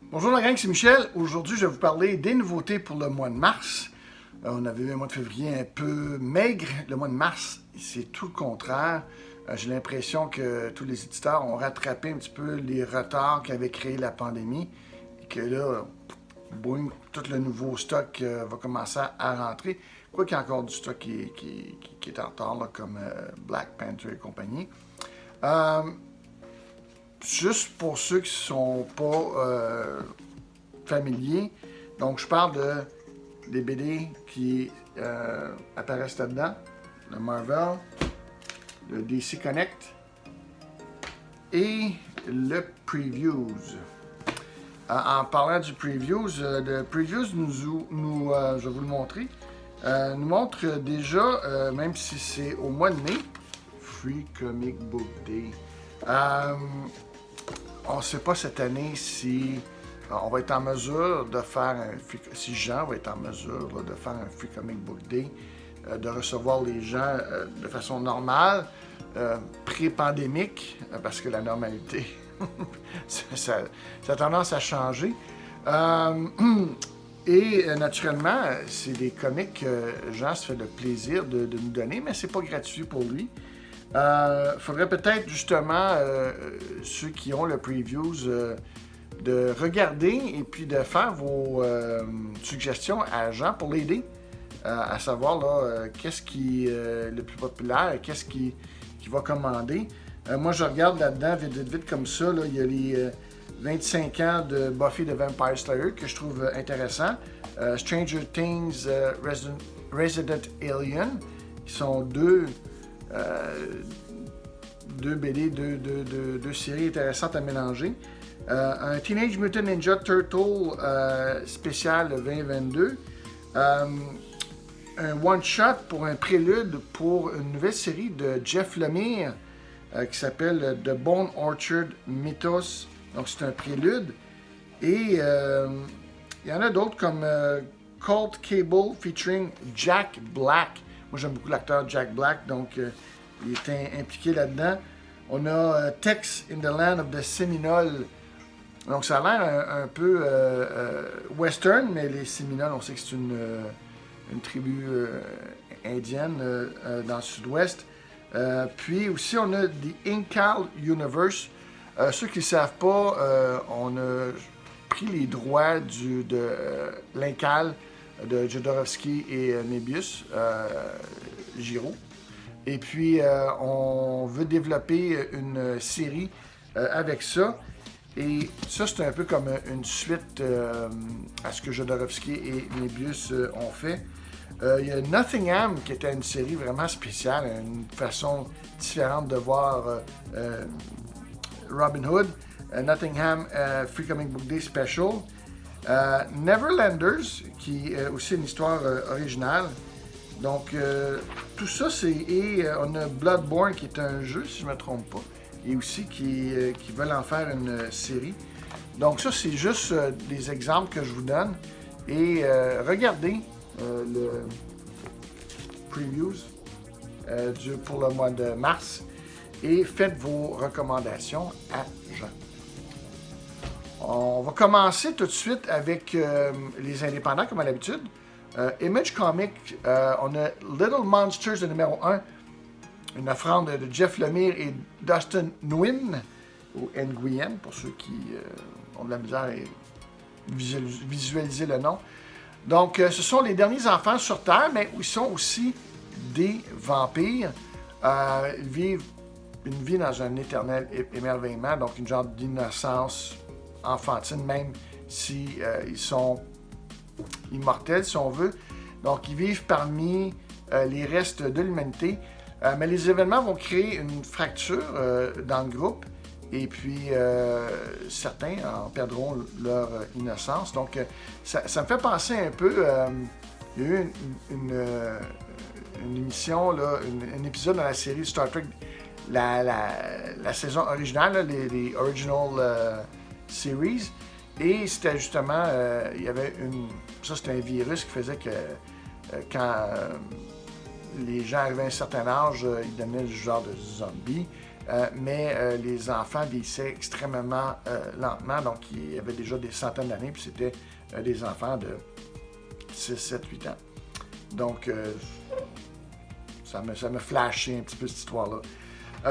Bonjour la gang, c'est Michel. Aujourd'hui, je vais vous parler des nouveautés pour le mois de mars. On avait eu un mois de février un peu maigre. Le mois de mars, c'est tout le contraire. J'ai l'impression que tous les éditeurs ont rattrapé un petit peu les retards qu'avait créé la pandémie. Et que là, boum, tout le nouveau stock va commencer à rentrer. Quoi qu'il y a encore du stock qui est en retard, là, comme Black Panther et compagnie. Juste pour ceux qui ne sont pas familiers, donc je parle des BD qui apparaissent là-dedans, le Marvel, le DC Connect et le Previews. En parlant du Previews, le Previews je vais vous le montrer, nous montre déjà, même si c'est au mois de mai, Free Comic Book Day. On ne sait pas cette année si on va être en mesure de faire si Jean va être en mesure là, de faire un Free Comic Book Day, de recevoir les gens de façon normale, pré-pandémique, parce que la normalité, ça a tendance à changer. Et naturellement, c'est des comics que Jean se fait le plaisir de nous donner, mais c'est pas gratuit pour lui. Faudrait peut-être justement, ceux qui ont le Previews, de regarder et puis de faire vos suggestions à Jean pour l'aider à savoir là, qu'est-ce qui est le plus populaire, qu'est-ce qu'il va commander. Moi, je regarde là-dedans, vite comme ça, là, il y a les 25 ans de Buffy the Vampire Slayer que je trouve intéressant. Stranger Things, Resident Alien, qui sont deux BD, deux séries intéressantes à mélanger. Un Teenage Mutant Ninja Turtle spécial 2022. Un one-shot pour un prélude pour une nouvelle série de Jeff Lemire qui s'appelle The Bone Orchard Mythos. Donc c'est un prélude. Et il y en a d'autres comme Colt Cable featuring Jack Black. Moi, j'aime beaucoup l'acteur Jack Black, donc il est impliqué là-dedans. On a Tex in the Land of the Seminoles. Donc, ça a l'air un peu western, mais les Seminoles, on sait que c'est une tribu indienne dans le sud-ouest. Puis aussi, on a The Incal Universe. Ceux qui ne savent pas, on a pris les droits de l'Incal de Jodorowsky et Mébius, Giraud. Et puis, on veut développer une série avec ça. Et ça, c'est un peu comme une suite à ce que Jodorowsky et Mébius ont fait. Il y a Nottingham, qui était une série vraiment spéciale, une façon différente de voir Robin Hood. Nottingham Free Comic Book Day Special. Neverlanders, qui est aussi une histoire originale. Donc, tout ça, on a Bloodborne, qui est un jeu, si je ne me trompe pas, et aussi qui veulent en faire une série. Donc, ça, c'est juste des exemples que je vous donne. Et regardez le Previews pour le mois de mars et faites vos recommandations à Jean. On va commencer tout de suite avec les indépendants, comme à l'habitude. Image Comics, on a Little Monsters, le numéro 1, une offrande de Jeff Lemire et Dustin Nguyen, ou Nguyen, pour ceux qui ont de la misère à visualiser le nom. Donc, ce sont les derniers enfants sur Terre, mais ils sont aussi des vampires. Ils vivent une vie dans un éternel émerveillement, donc une genre d'innocence enfantine, même si ils sont immortels, si on veut. Donc, ils vivent parmi les restes de l'humanité. Mais les événements vont créer une fracture dans le groupe. Et puis, certains en perdront leur innocence. Donc, ça me fait penser un peu... il y a eu une émission, là, un épisode dans la série Star Trek, la saison originale, là, les Original Series. Et c'était justement, il y avait ça c'était un virus qui faisait que quand les gens arrivaient à un certain âge, ils devenaient du genre de zombies. mais les enfants vieillissaient extrêmement lentement, donc il y avait déjà des centaines d'années, puis c'était des enfants de 6, 7, 8 ans. Donc, ça me flashait un petit peu cette histoire-là.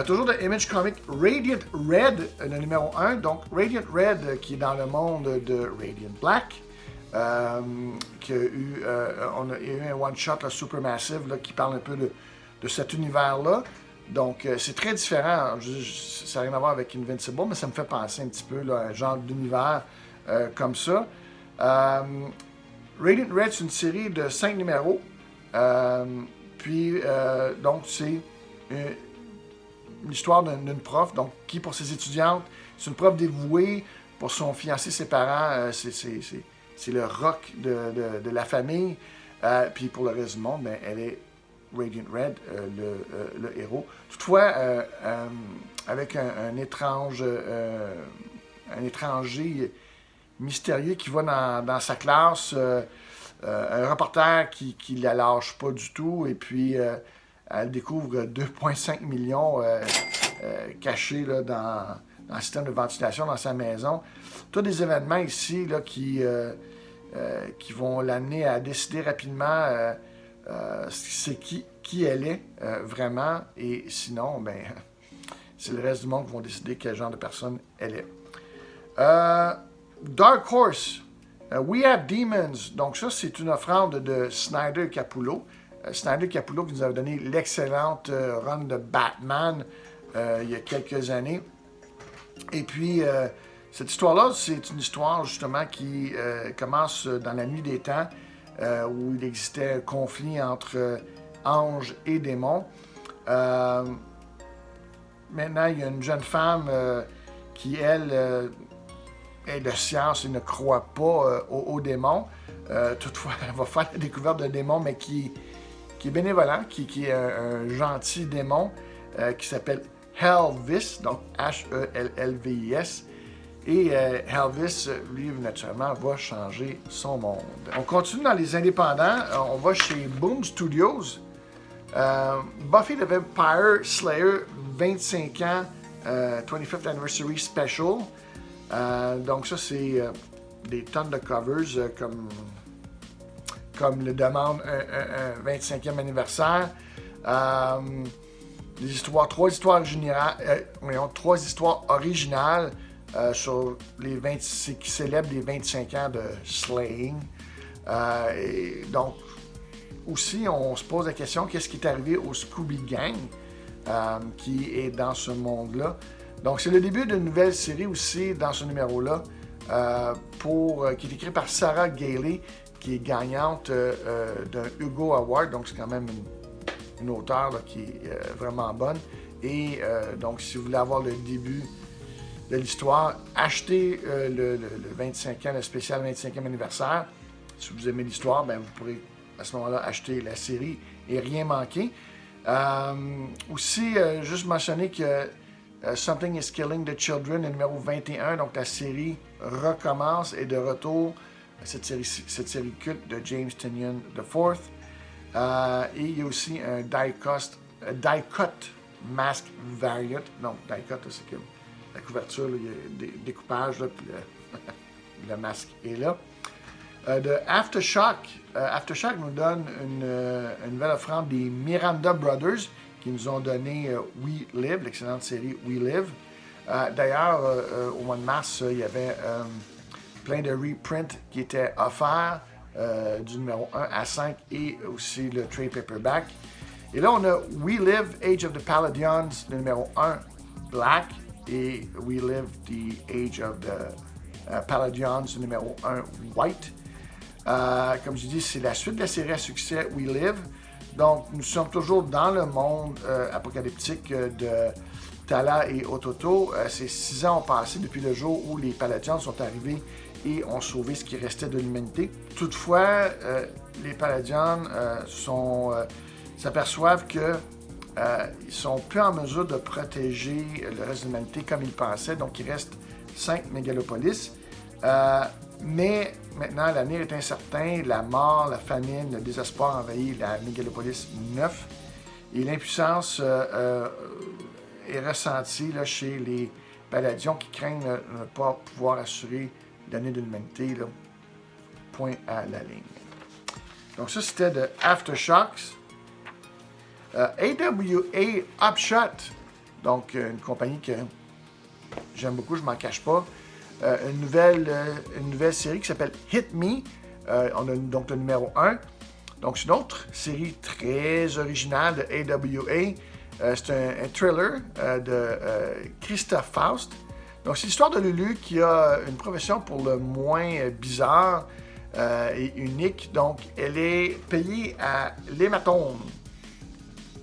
Toujours de Image Comics, Radiant Red, le numéro 1. Donc, Radiant Red, qui est dans le monde de Radiant Black, qui a eu, on a eu un one-shot Supermassive là, qui parle un peu de cet univers-là. Donc, c'est très différent. Ça n'a rien à voir avec Invincible, mais ça me fait penser un petit peu là, à un genre d'univers comme ça. Radiant Red, c'est une série de 5 numéros. Donc, c'est une histoire d'une prof, donc qui, pour ses étudiantes, c'est une prof dévouée. Pour son fiancé, ses parents, c'est le rock de la famille. Puis pour le reste du monde, ben, elle est Radiant Red, le héros. Toutefois, avec un étranger mystérieux qui va dans sa classe, un reporter qui la lâche pas du tout, et puis elle découvre 2,5 millions cachés là, dans le système de ventilation dans sa maison. Tous des événements ici là, qui vont l'amener à décider rapidement c'est qui elle est vraiment, et sinon, ben, c'est le reste du monde qui vont décider quel genre de personne elle est. Dark Horse, We Have Demons. Donc ça, c'est une offrande de Snyder Capullo. Snyder Capullo qui nous avait donné l'excellente run de Batman il y a quelques années. Et puis, cette histoire-là, c'est une histoire justement qui commence dans la nuit des temps, où il existait un conflit entre anges et démons. Maintenant, il y a une jeune femme qui, elle, est de science et ne croit pas aux démons. Toutefois, elle va faire la découverte de démons, mais qui est bénévolent, qui est un gentil démon qui s'appelle Helvis, donc H-E-L-L-V-I-S. Et Helvis, lui, naturellement, va changer son monde. On continue dans les indépendants. On va chez Boom Studios. Buffy the Vampire Slayer, 25 ans, 25th Anniversary Special. Donc ça, c'est des tonnes de covers comme le demande un 25e anniversaire. Trois histoires originales sur les qui célèbrent les 25 ans de Slaying. Et donc, aussi, on se pose la question, qu'est-ce qui est arrivé au Scooby Gang, qui est dans ce monde-là. Donc, c'est le début d'une nouvelle série aussi dans ce numéro-là, qui est écrit par Sarah Gailey, qui est gagnante d'un Hugo Award. Donc, c'est quand même une auteure là, qui est vraiment bonne. Et donc, si vous voulez avoir le début de l'histoire, achetez le 25 ans, le spécial 25e anniversaire. Si vous aimez l'histoire, ben, vous pourrez à ce moment-là acheter la série et rien manquer. Aussi, juste mentionner que Something is Killing the Children, le numéro 21, donc la série recommence et de retour, cette série culte de James Tynion IV. Et il y a aussi un die-cut mask variant. Donc, die-cut, c'est que la couverture, là, il y a des découpages, là, puis le masque est là. De Aftershock. Aftershock nous donne une nouvelle offrande des Miranda Brothers qui nous ont donné We Live, l'excellente série We Live. D'ailleurs, au mois de mars, il y avait plein de reprints qui étaient offerts du numéro 1 à 5 et aussi le trade paperback. Et là, on a We Live, Age of the Palladions, le numéro 1 Black, et We Live, The Age of the Palladions, le numéro 1 White. Comme je dis, c'est la suite de la série à succès We Live. Donc, nous sommes toujours dans le monde apocalyptique de Tala et Ototo. Ces 6 ans ont passé depuis le jour où les Palladians sont arrivés et ont sauvé ce qui restait de l'humanité. Toutefois, les Palladians s'aperçoivent qu'ils ne sont plus en mesure de protéger le reste de l'humanité comme ils pensaient. Donc, il reste 5 mégalopolis. Mais maintenant, l'avenir est incertain. La mort, la famine, le désespoir envahit la mégalopolis 9. Et l'impuissance est ressenti là, chez les Palladions qui craignent ne pas pouvoir assurer l'année de l'humanité. Là. Point à la ligne. Donc ça, c'était de Aftershocks. AWA Upshot, donc une compagnie que j'aime beaucoup, je m'en cache pas. Une nouvelle série qui s'appelle Hit Me. On a donc le numéro 1. Donc c'est une autre série très originale de AWA. C'est un thriller de Christophe Faust. Donc c'est l'histoire de Lulu qui a une profession pour le moins bizarre et unique. Donc elle est payée à l'hématome.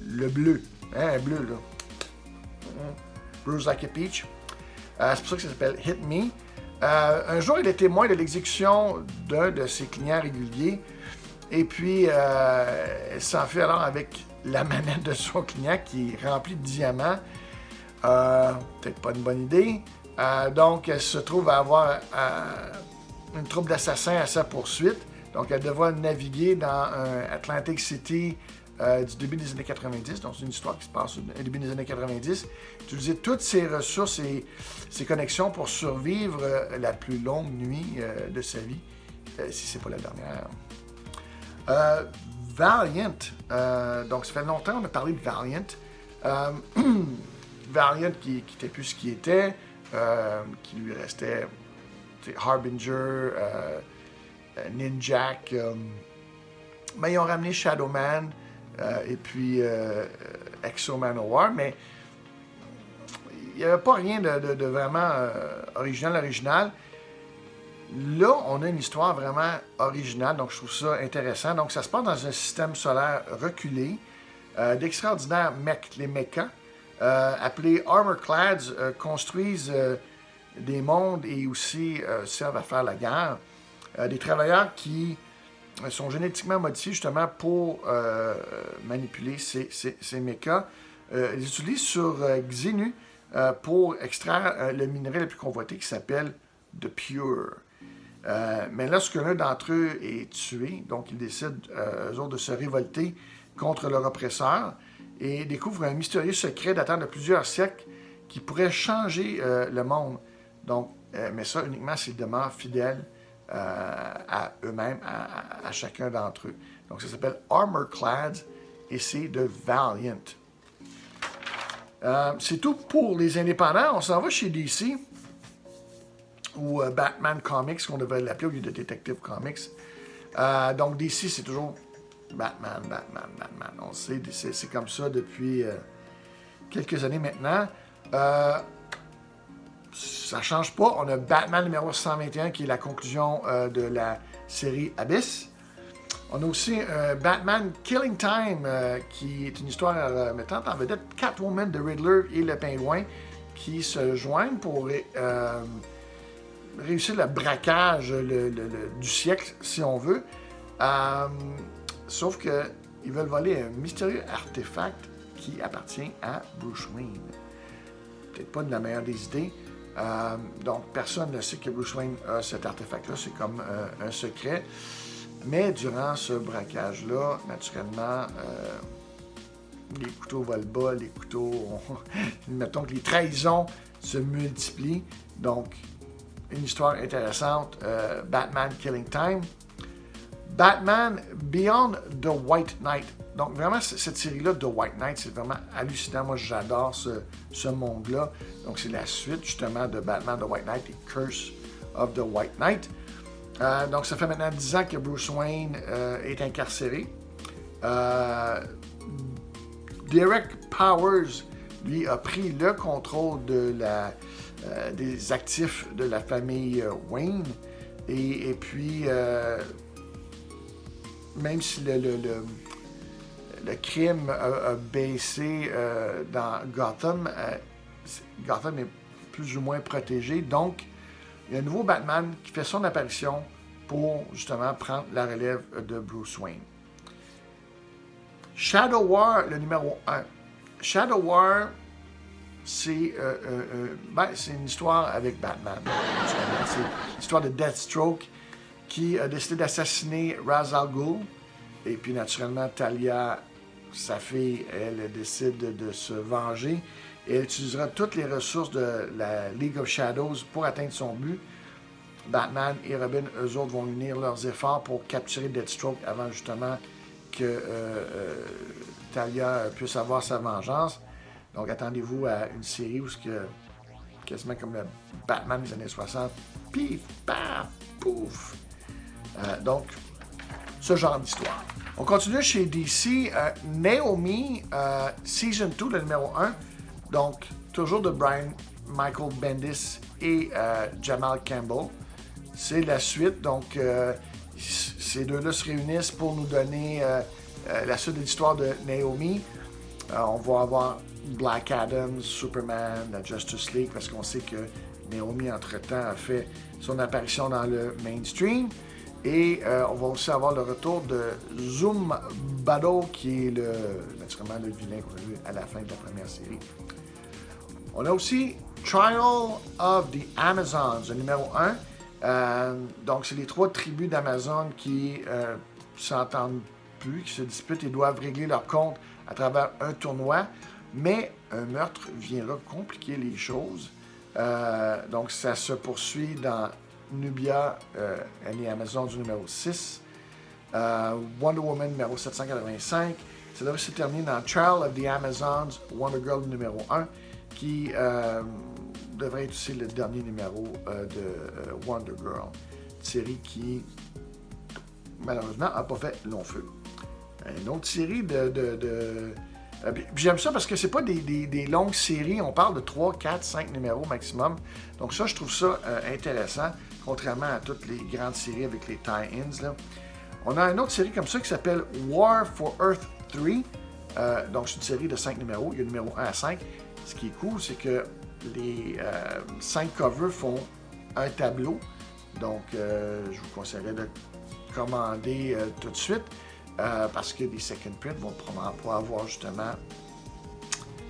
Le bleu. Hein, un bleu, là. Bruise like a peach. C'est pour ça que ça s'appelle Hit Me. Un jour, il est témoin de l'exécution d'un de ses clients réguliers. Et puis, elle s'enfuit alors avec la manette de son client qui est remplie de diamants. Peut-être pas une bonne idée. Donc, elle se trouve à avoir une troupe d'assassins à sa poursuite. Donc, elle devra naviguer dans Atlantic City du début des années 90. Donc, c'est une histoire qui se passe au début des années 90. Utiliser toutes ses ressources et ses connexions pour survivre la plus longue nuit de sa vie, si c'est pas la dernière. Valiant. Donc, ça fait longtemps qu'on a parlé de Valiant. Valiant qui n'était plus ce qu'il était, qui lui restait Harbinger, Ninjak. Mais ils ont ramené Shadowman. Et puis Exo Manowar, mais il n'y avait pas rien de vraiment original. Là, on a une histoire vraiment originale, donc je trouve ça intéressant. Donc, ça se passe dans un système solaire reculé d'extraordinaires les mechas, appelés Armorclads, construisent des mondes et aussi servent à faire la guerre. Des travailleurs qui sont génétiquement modifiés justement pour manipuler ces mechas. Ils utilisent sur Xenu pour extraire le minerai le plus convoité qui s'appelle The Pure. Mais lorsque l'un d'entre eux est tué, donc ils décident, eux autres, de se révolter contre leur oppresseur et découvrent un mystérieux secret datant de plusieurs siècles qui pourrait changer le monde. Donc, mais ça uniquement s'ils demeurent fidèles à eux-mêmes, à chacun d'entre eux. Donc, ça s'appelle Armorclads et c'est de Valiant. C'est tout pour les indépendants. On s'en va chez DC ou Batman Comics, qu'on devrait l'appeler au lieu de Detective Comics. Donc, DC, c'est toujours Batman. On le sait, c'est comme ça depuis quelques années maintenant. Ça ne change pas. On a Batman numéro 121 qui est la conclusion de la série Abyss. On a aussi Batman Killing Time qui est une histoire mettant en vedette Catwoman, The Riddler et le Pingouin qui se joignent pour réussir le braquage du siècle, si on veut. Sauf qu'ils veulent voler un mystérieux artefact qui appartient à Bruce Wayne. Peut-être pas de la meilleure des idées. Donc, personne ne sait que Bruce Wayne a cet artefact-là. C'est comme un secret. Mais durant ce braquage-là, naturellement, les couteaux volent bas, les couteaux... mettons que les trahisons se multiplient. Donc, une histoire intéressante. Batman Killing Time. Batman Beyond the White Knight. Donc, vraiment, cette série-là, The White Knight, c'est vraiment hallucinant. Moi, j'adore ce monde-là. Donc, c'est la suite, justement, de Batman The White Knight et Curse of the White Knight. Donc, ça fait maintenant 10 ans que Bruce Wayne est incarcéré. Derek Powers, lui, a pris le contrôle des actifs de la famille Wayne. Et puis, même si le crime a baissé dans Gotham, Gotham est plus ou moins protégé. Donc, il y a un nouveau Batman qui fait son apparition pour justement prendre la relève de Bruce Wayne. Shadow War, le numéro 1. Shadow War, c'est une histoire avec Batman. C'est l'histoire de Deathstroke qui a décidé d'assassiner Ra's al Ghul. Et puis, naturellement, Talia, sa fille, elle décide de se venger. et elle utilisera toutes les ressources de la League of Shadows pour atteindre son but. Batman et Robin, eux autres, vont unir leurs efforts pour capturer Deathstroke avant justement que Talia puisse avoir sa vengeance. Donc attendez-vous à une série où c'est quasiment comme le Batman des années 60. Pif, paf, pouf. Donc, ce genre d'histoire. On continue chez DC. Naomi, Season 2, le numéro 1. Donc, toujours de Brian Michael Bendis et Jamal Campbell. C'est la suite. Donc, ces deux-là se réunissent pour nous donner la suite de l'histoire de Naomi. On va avoir Black Adam, Superman, la Justice League, parce qu'on sait que Naomi, entre-temps, a fait son apparition dans le mainstream. Et on va aussi avoir le retour de Zoom Bado, qui est naturellement le vilain qu'on a vu à la fin de la première série. On a aussi Trial of the Amazons, le numéro 1. Donc, c'est les 3 tribus d'Amazon qui s'entendent plus, qui se disputent et doivent régler leur compte à travers un tournoi. Mais un meurtre viendra compliquer les choses. Donc, ça se poursuit dans Nubia and the Amazons du numéro 6. Wonder Woman numéro 785. Ça devrait se terminer dans Trial of the Amazons, Wonder Girl numéro 1, qui devrait être aussi le dernier numéro de Wonder Girl. Une série qui, malheureusement, n'a pas fait long feu. Une autre série j'aime ça parce que c'est pas des longues séries, on parle de 3, 4, 5 numéros maximum. Donc ça, je trouve ça intéressant, contrairement à toutes les grandes séries avec les tie-ins. Là. On a une autre série comme ça qui s'appelle War for Earth 3. Donc c'est une série de 5 numéros, il y a le numéro 1 à 5. Ce qui est cool, c'est que les 5 covers font un tableau. Donc je vous conseillerais de commander tout de suite. Parce que les second print vont pouvoir avoir justement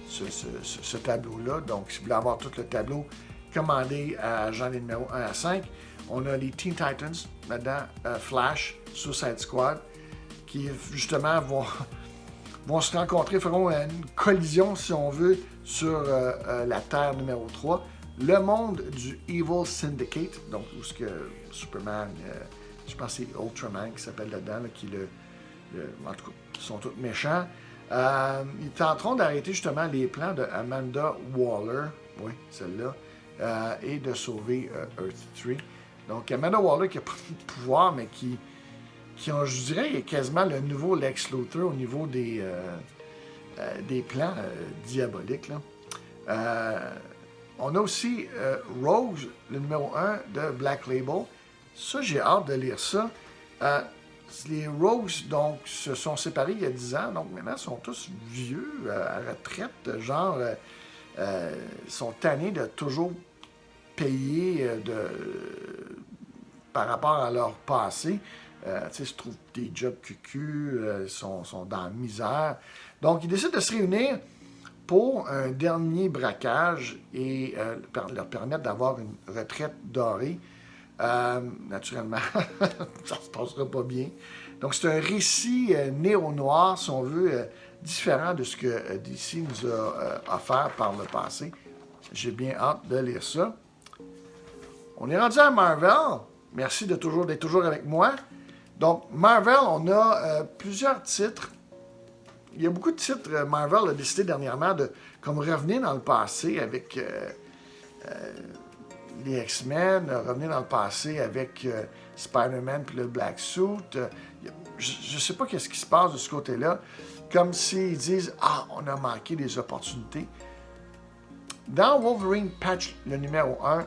ce tableau-là. Donc, si vous voulez avoir tout le tableau, commandez à Jean les numéros 1 à 5. On a les Teen Titans, là-dedans, Flash, Suicide Squad, qui justement vont se rencontrer, feront une collision, si on veut, sur la Terre numéro 3. Le monde du Evil Syndicate, donc où ce que Superman, je pense que c'est Ultraman qui s'appelle là-dedans, là, qui en tout cas, ils sont tous méchants. Ils tenteront d'arrêter justement les plans de Amanda Waller, oui, celle-là, et de sauver Earth 3. Donc, Amanda Waller qui n'a pas de pouvoir, mais qui je dirais, est quasiment le nouveau Lex Luthor au niveau des plans diaboliques. Là. On a aussi Rogue, le numéro 1 de Black Label. Ça, j'ai hâte de lire ça. Les Rogues, donc, se sont séparés il y a 10 ans, donc maintenant, ils sont tous vieux, à retraite, genre, sont tannés de toujours payer par rapport à leur passé. Ils se trouvent des jobs cucu, sont dans la misère. Donc, ils décident de se réunir pour un dernier braquage et leur permettre d'avoir une retraite dorée. Naturellement, ça se passera pas bien. Donc, c'est un récit néo-noir, si on veut, différent de ce que DC nous a offert par le passé. J'ai bien hâte de lire ça. On est rendu à Marvel. Merci d'être toujours avec moi. Donc, Marvel, on a plusieurs titres. Il y a beaucoup de titres. Marvel a décidé dernièrement de comme revenir dans le passé avec les X-Men, revenir dans le passé avec Spider-Man puis le Black Suit. Je ne sais pas qu'est-ce qui se passe de ce côté-là. Comme s'ils disent « Ah, on a manqué des opportunités ». Dans Wolverine Patch, le numéro 1,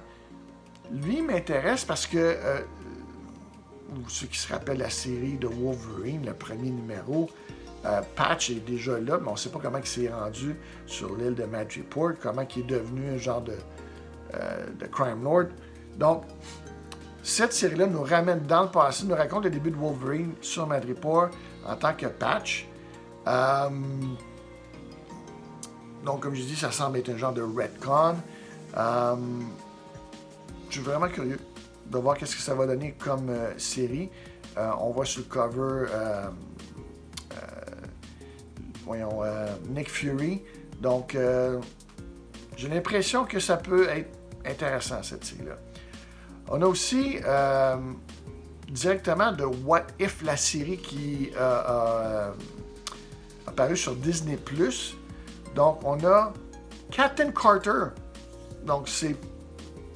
lui m'intéresse parce que, ceux qui se rappellent la série de Wolverine, le premier numéro, Patch est déjà là, mais on ne sait pas comment il s'est rendu sur l'île de Madripoor, comment il est devenu un genre de Crime Lord. Donc, cette série-là nous ramène dans le passé, nous raconte le début de Wolverine sur Madripoor en tant que Patch. Donc, comme je dis, ça semble être un genre de retcon. Je suis vraiment curieux de voir qu'est-ce que ça va donner comme série. On voit sur le cover Nick Fury. Donc, j'ai l'impression que ça peut être intéressant, cette série-là. On a aussi directement de What If, la série qui a apparu sur Disney+. Donc, on a Captain Carter. Donc, ça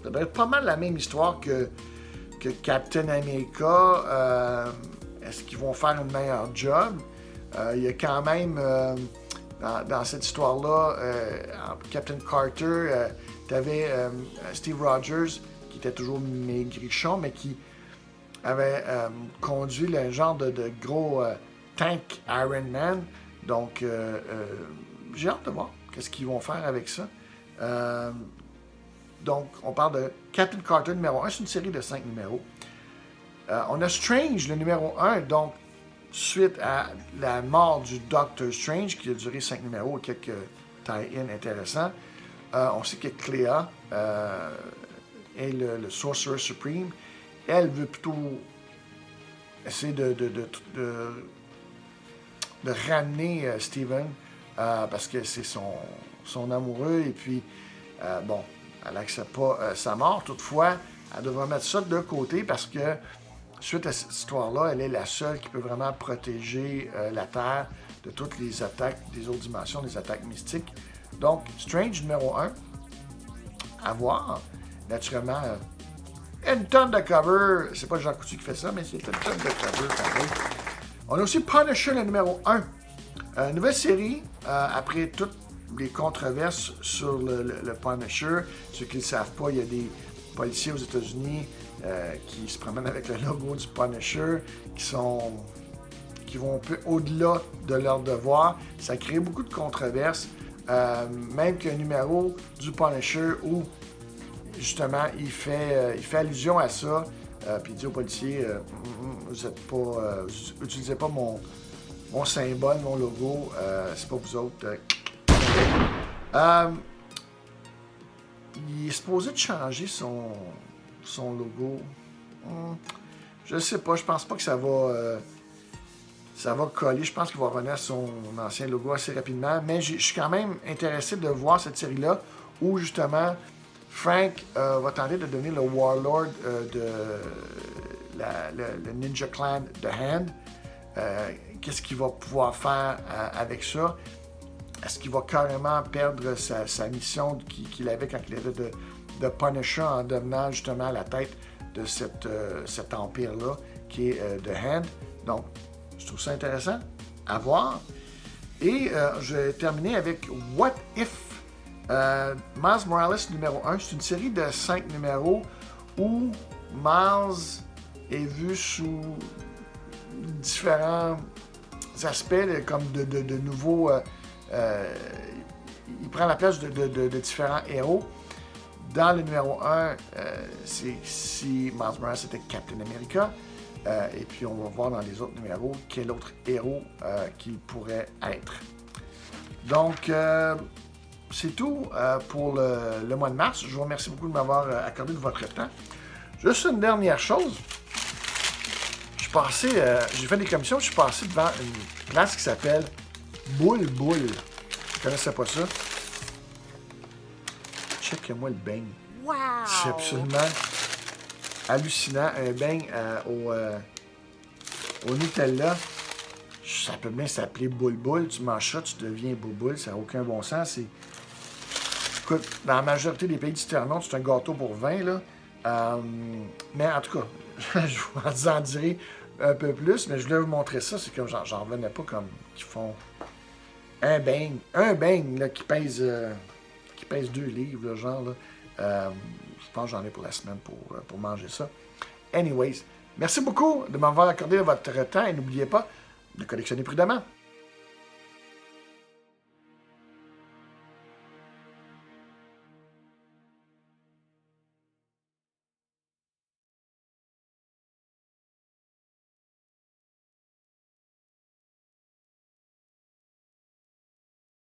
doit être pas mal la même histoire que Captain America. Est-ce qu'ils vont faire un meilleur job? Il y a quand même, dans cette histoire-là, Captain Carter, tu avais Steve Rogers, qui était toujours maigrichon, mais qui avait conduit le genre de gros tank Iron Man. Donc, j'ai hâte de voir qu'est-ce qu'ils vont faire avec ça. Donc, on parle de Captain Carter numéro 1. C'est une série de 5 numéros. On a Strange, le numéro 1. Donc, suite à la mort du Doctor Strange, qui a duré 5 numéros et quelques tie-in intéressants, on sait que Clea est le Sorcerer Supreme. Elle veut plutôt essayer de ramener Steven parce que c'est son amoureux. Et puis, bon, elle n'accepte pas sa mort. Toutefois, elle devrait mettre ça de côté parce que, suite à cette histoire-là, elle est la seule qui peut vraiment protéger la Terre de toutes les attaques des autres dimensions, des attaques mystiques. Donc, Strange numéro 1, à voir. Naturellement, une tonne de cover. C'est pas Jean Coutu qui fait ça, mais c'est une tonne de cover pareil. On a aussi Punisher, le numéro 1. Nouvelle série, après toutes les controverses sur le Punisher. Ceux qui ne le savent pas, il y a des policiers aux États-Unis qui se promènent avec le logo du Punisher, qui vont un peu au-delà de leur devoir. Ça crée beaucoup de controverses. Même qu'un numéro du Punisher où, justement, il fait allusion à ça, puis il dit aux policiers, vous n'utilisez pas mon symbole, mon logo, c'est pas vous autres. Il est supposé de changer son logo. Je sais pas, je pense pas que ça va coller. Je pense qu'il va revenir à son ancien logo assez rapidement. Mais je suis quand même intéressé de voir cette série-là où, justement, Frank va tenter de devenir le Warlord de le Ninja Clan The Hand. Qu'est-ce qu'il va pouvoir faire avec ça? Est-ce qu'il va carrément perdre sa mission qu'il avait quand il était de Punisher en devenant justement la tête de cet empire-là qui est The Hand? Donc, je trouve ça intéressant à voir. Et je vais terminer avec What If? Miles Morales numéro 1, c'est une série de 5 numéros où Miles est vu sous différents aspects, comme de nouveaux... il prend la place de différents héros. Dans le numéro 1, si Miles Morales était Captain America, et puis on va voir dans les autres numéros quel autre héros qu'il pourrait être. Donc, c'est tout pour le mois de mars. Je vous remercie beaucoup de m'avoir accordé de votre temps. Juste une dernière chose. J'ai fait des commissions, je suis passé devant une place qui s'appelle Boule. Je connaissais pas ça. Check-moi le beigne. Wow! C'est absolument hallucinant. Un beigne au Nutella. Ça peut bien s'appeler boule. Tu manges ça, tu deviens boule. Ça n'a aucun bon sens. Écoute, dans la majorité des pays du Ternon, c'est un gâteau pour 20, là. Mais en tout cas, je vous en dirai un peu plus, mais je voulais vous montrer ça. C'est comme j'en revenais pas comme qu'ils font un beigne là, qui pèse 2 livres, là, genre. Là. Je pense que j'en ai pour la semaine pour manger ça. Anyways, merci beaucoup de m'avoir accordé votre temps et n'oubliez pas de collectionner prudemment.